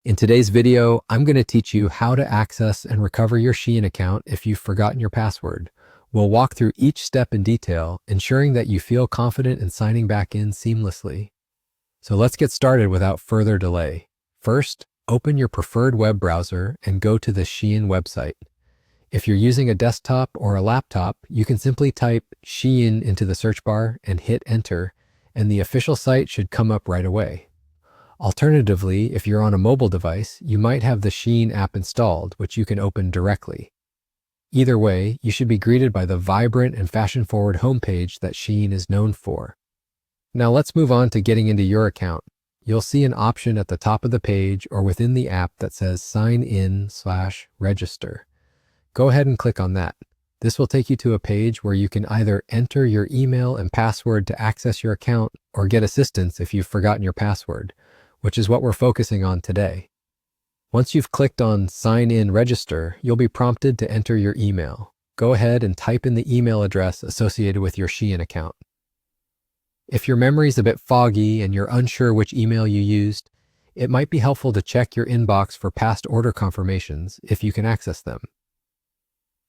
In today's video, I'm going to teach you how to access and recover your Shein account if you've forgotten your password. We'll walk through each step in detail, ensuring that you feel confident in signing back in seamlessly. So let's get started without further delay. First, open your preferred web browser and go to the Shein website. If you're using a desktop or a laptop, you can simply type Shein into the search bar and hit enter, and the official site should come up right away. Alternatively, if you're on a mobile device, you might have the Shein app installed, which you can open directly. Either way, you should be greeted by the vibrant and fashion-forward homepage that Shein is known for. Now let's move on to getting into your account. You'll see an option at the top of the page or within the app that says Sign In/Register. Go ahead and click on that. This will take you to a page where you can either enter your email and password to access your account or get assistance if you've forgotten your password, which is what we're focusing on today. Once you've clicked on Sign In Register, you'll be prompted to enter your email. Go ahead and type in the email address associated with your Shein account. If your memory's a bit foggy and you're unsure which email you used, it might be helpful to check your inbox for past order confirmations if you can access them.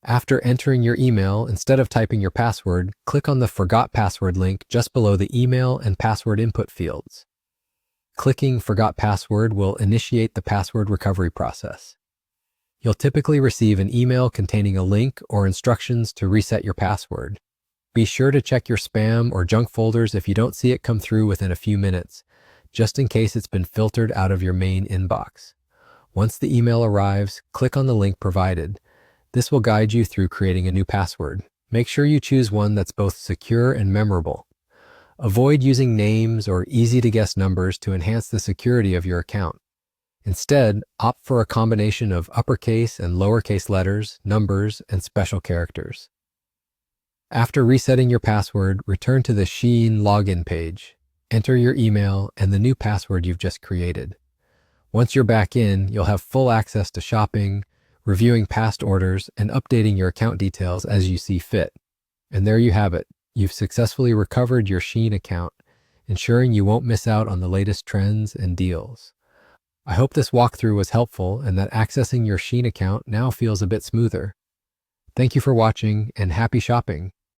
After entering your email, instead of typing your password, click on the Forgot Password link just below the email and password input fields. Clicking Forgot Password will initiate the password recovery process. You'll typically receive an email containing a link or instructions to reset your password. Be sure to check your spam or junk folders if you don't see it come through within a few minutes, just in case it's been filtered out of your main inbox. Once the email arrives, click on the link provided. This will guide you through creating a new password. Make sure you choose one that's both secure and memorable. Avoid using names or easy-to-guess numbers to enhance the security of your account. Instead, opt for a combination of uppercase and lowercase letters, numbers, and special characters. After resetting your password, return to the Shein login page. Enter your email and the new password you've just created. Once you're back in, you'll have full access to shopping, reviewing past orders, and updating your account details as you see fit. And there you have it. You've successfully recovered your Shein account, ensuring you won't miss out on the latest trends and deals. I hope this walkthrough was helpful and that accessing your Shein account now feels a bit smoother. Thank you for watching and happy shopping.